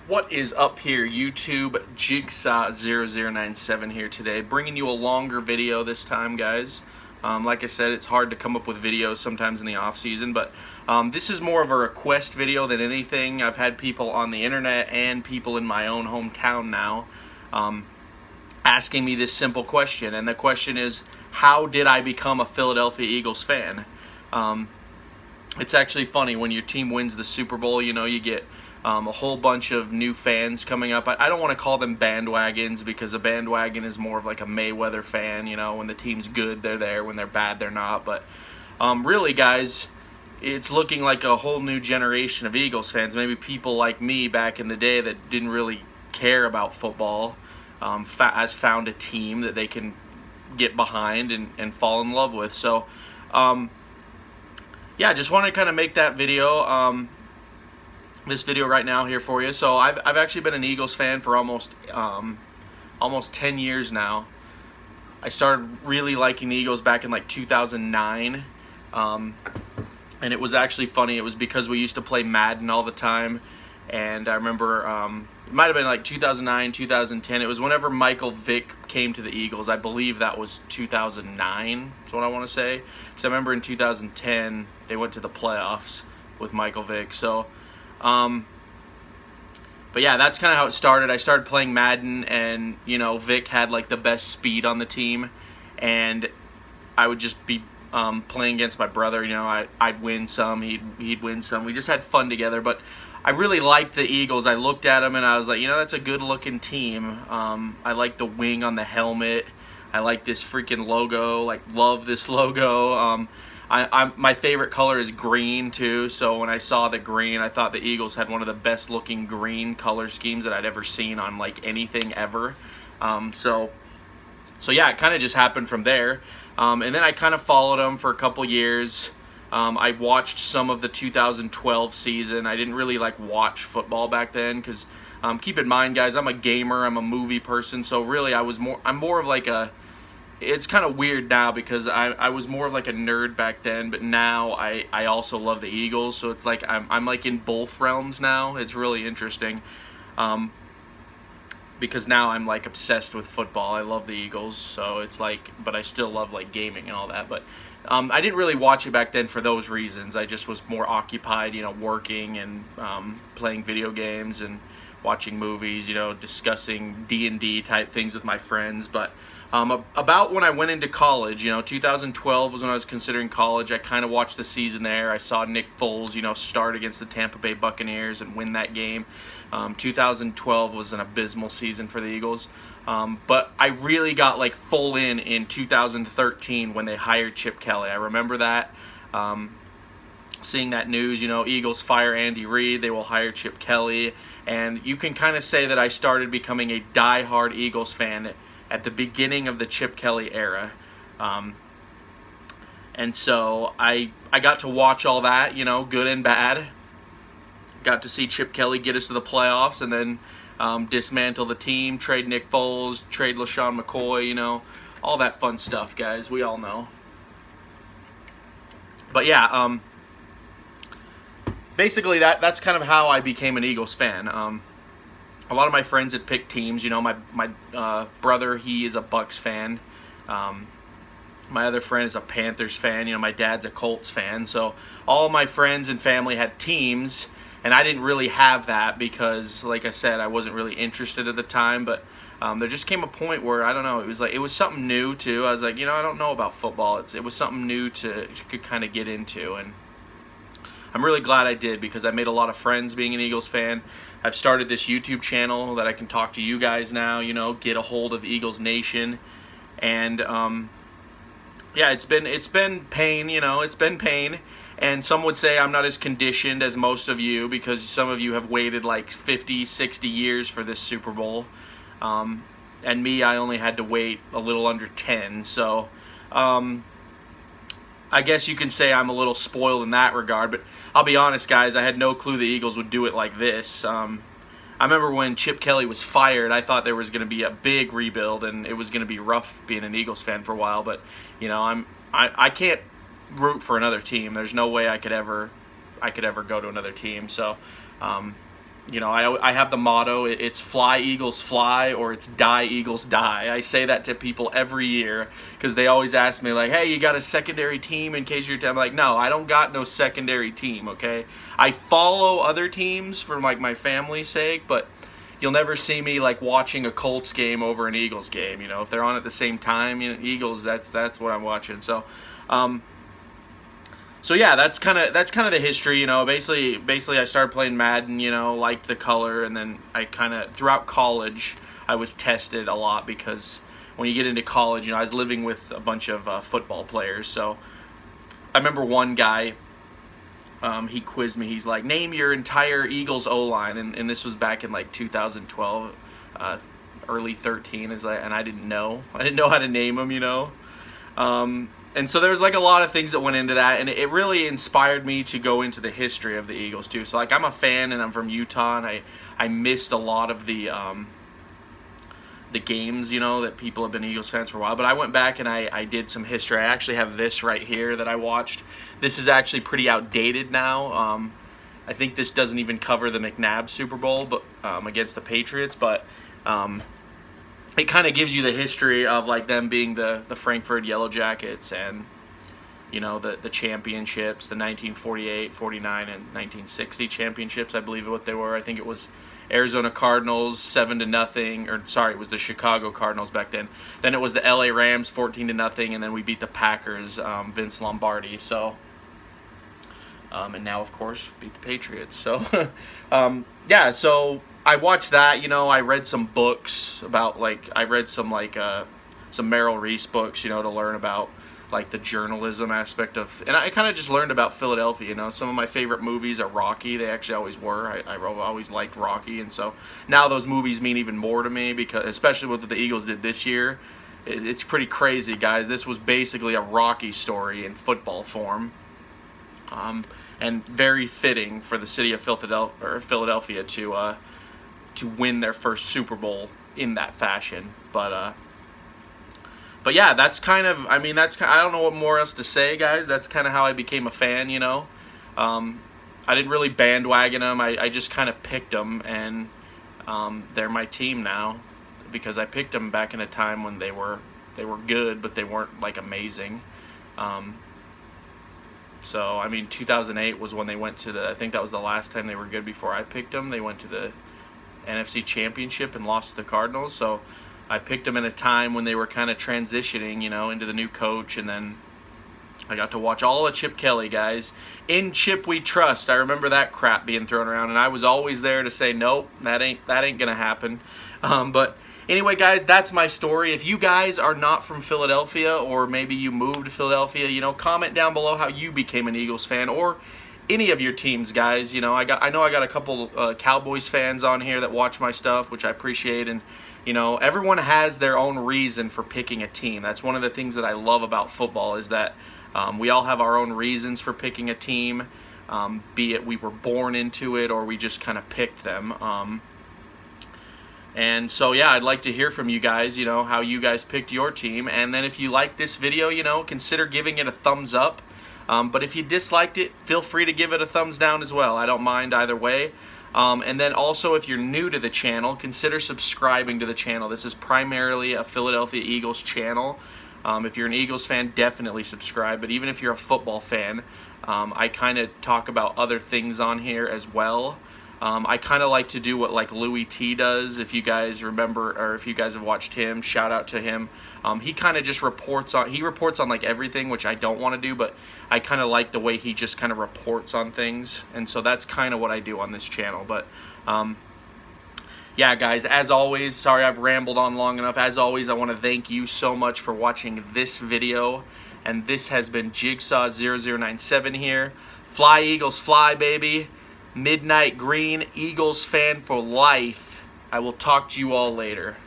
What is up here, YouTube? Jigsaw0097 here today, bringing you a longer video this time, guys. Like I said, it's hard to come up with videos sometimes in the off season, but this is more of a request video than anything. I've had people on the internet and people in my own hometown now asking me this simple question, and the question is, how did I become a Philadelphia Eagles fan? It's actually funny when your team wins the Super Bowl. You know, you get a whole bunch of new fans coming up. I don't want to call them bandwagons, because a bandwagon is more of like a Mayweather fan. You know, when the team's good, they're there. When they're bad, they're not. But really, guys, it's looking like a whole new generation of Eagles fans. Maybe people like me back in the day that didn't really care about football has found a team that they can get behind and fall in love with. So yeah, just wanted to kind of make that video, this video right now here for you. So I've actually been an Eagles fan for almost 10 years now. I started really liking the Eagles back in like 2009, and it was actually funny. It was because we used to play Madden all the time, and I remember it might have been like 2009, 2010. It was whenever Michael Vick came to the Eagles. I believe that was 2009. That's what I want to say. Because I remember in 2010 they went to the playoffs with Michael Vick. So, but yeah, that's kind of how it started. I started playing Madden, and you know, Vick had like the best speed on the team, and I would just be playing against my brother. You know, I'd win some, he'd win some. We just had fun together. But I really liked the Eagles. I looked at them and I was like, you know, that's a good looking team. I like the wing on the helmet. I like this freaking logo. Like, love this logo. My favorite color is green too. So when I saw the green, I thought the Eagles had one of the best looking green color schemes that I'd ever seen on like anything ever. So yeah, it kind of just happened from there. And then I kind of followed them for a couple years. I watched some of the 2012 season. I didn't really like watch football back then because keep in mind, guys, I'm a gamer. I'm a movie person. So really, I'm more of like a. It's kind of weird now because I was more of like a nerd back then, but now I also love the Eagles. So it's like I'm like in both realms now. It's really interesting. Because now I'm like obsessed with football. I love the Eagles, so it's like, but I still love like gaming and all that. But I didn't really watch it back then for those reasons. I just was more occupied, you know, working and playing video games and watching movies, you know, discussing D&D type things with my friends. But about when I went into college, you know, 2012 was when I was considering college. I kind of watched the season there. I saw Nick Foles, you know, start against the Tampa Bay Buccaneers and win that game. 2012 was an abysmal season for the Eagles. But I really got like full in 2013 when they hired Chip Kelly. I remember that. Seeing that news, you know, Eagles fire Andy Reid, they will hire Chip Kelly. And you can kind of say that I started becoming a die-hard Eagles fan at the beginning of the Chip Kelly era. And so I got to watch all that, you know, good and bad. Got to see Chip Kelly get us to the playoffs and then dismantle the team, trade Nick Foles, trade LaShawn McCoy, you know, all that fun stuff, guys. We all know. But yeah, basically that's kind of how I became an Eagles fan. A lot of my friends had picked teams. You know, my brother, he is a Bucks fan. My other friend is a Panthers fan. You know, my dad's a Colts fan. So all my friends and family had teams, and I didn't really have that because, like I said, I wasn't really interested at the time. But there just came a point where, I don't know, it was something new too. I was like, you know, I don't know about football. It was something new to kind of get into, and I'm really glad I did because I made a lot of friends being an Eagles fan. I've started this YouTube channel that I can talk to you guys now, you know, get a hold of Eagles Nation. And yeah, it's been pain, you know, it's been pain. And some would say I'm not as conditioned as most of you because some of you have waited like 50, 60 years for this Super Bowl. And me, I only had to wait a little under 10. So I guess you can say I'm a little spoiled in that regard, but I'll be honest, guys, I had no clue the Eagles would do it like this. I remember when Chip Kelly was fired, I thought there was going to be a big rebuild, and it was going to be rough being an Eagles fan for a while, but, you know, I can't root for another team. There's no way I could ever go to another team, so You know, I have the motto, it's fly Eagles fly, or it's die Eagles die. I say that to people every year because they always ask me, like, hey, you got a secondary team in case I'm like, no, I don't got no secondary team, okay? I follow other teams for, like, my family's sake, but you'll never see me, like, watching a Colts game over an Eagles game. You know, if they're on at the same time, you know, Eagles, that's what I'm watching. So, so yeah, that's kind of the history, you know. Basically, I started playing Madden, you know, liked the color, and then I kind of throughout college I was tested a lot because when you get into college, you know, I was living with a bunch of football players. So I remember one guy, he quizzed me. He's like, name your entire Eagles O-line, and this was back in like 2012, early 13. And I didn't know how to name them, you know. And so there was like a lot of things that went into that, and it really inspired me to go into the history of the Eagles too. So like I'm a fan, and I'm from Utah, and I missed a lot of the games, you know, that people have been Eagles fans for a while. But I went back and I did some history. I actually have this right here that I watched. This is actually pretty outdated now. I think this doesn't even cover the McNabb Super Bowl, but against the Patriots, but it kind of gives you the history of like them being the Frankfurt Yellow Jackets, and you know the championships, the 1948, 49, and 1960 championships, I believe what they were. I think it was Arizona Cardinals 7-0, or sorry, it was the Chicago Cardinals back then. Then it was the LA Rams 14-0, and then we beat the Packers, Vince Lombardi. So and now of course beat the Patriots. So yeah, so I watched that, you know. I read some books about, like, I read some Merrill Reese books, you know, to learn about, like, the journalism aspect of, and I kind of just learned about Philadelphia, you know. Some of my favorite movies are Rocky. They actually always were. I always liked Rocky, and so now those movies mean even more to me, because, especially what the Eagles did this year, it's pretty crazy, guys. This was basically a Rocky story in football form. And very fitting for the city of Philadelphia to win their first Super Bowl in that fashion. But yeah, that's kind of, I mean, I don't know what more else to say, guys. That's kind of how I became a fan, you know. I didn't really bandwagon them. I just kind of picked them, and they're my team now because I picked them back in a time when they were good, but they weren't like amazing. So, I mean, 2008 was when they went to I think that was the last time they were good before I picked them. They went to the NFC Championship and lost to the Cardinals. So I picked them in a time when they were kind of transitioning, you know, into the new coach. And then I got to watch all of Chip Kelly, guys. In Chip we trust. I remember that crap being thrown around, and I was always there to say, nope, that ain't gonna happen. But anyway, guys, that's my story. If you guys are not from Philadelphia, or maybe you moved to Philadelphia, you know, comment down below how you became an Eagles fan, or any of your teams, guys. You know, I know I got a couple Cowboys fans on here that watch my stuff, which I appreciate. And you know, everyone has their own reason for picking a team. That's one of the things that I love about football, is that we all have our own reasons for picking a team, be it we were born into it or we just kind of picked them. And so, yeah, I'd like to hear from you guys, you know, how you guys picked your team. And then if you like this video, you know, consider giving it a thumbs up. But if you disliked it, feel free to give it a thumbs down as well. I don't mind either way. And then also, if you're new to the channel, consider subscribing to the channel. This is primarily a Philadelphia Eagles channel. If you're an Eagles fan, definitely subscribe. But even if you're a football fan, I kind of talk about other things on here as well. I kind of like to do what like Louis T does. If you guys remember, or if you guys have watched him, shout out to him. He kind of just reports on like everything, which I don't want to do, but I kind of like the way he just kind of reports on things. And so that's kind of what I do on this channel. But yeah, guys, as always, sorry I've rambled on long enough. As always, I want to thank you so much for watching this video. And this has been Jigsaw0097 here. Fly Eagles fly, baby. Midnight Green, Eagles fan for life. I will talk to you all later.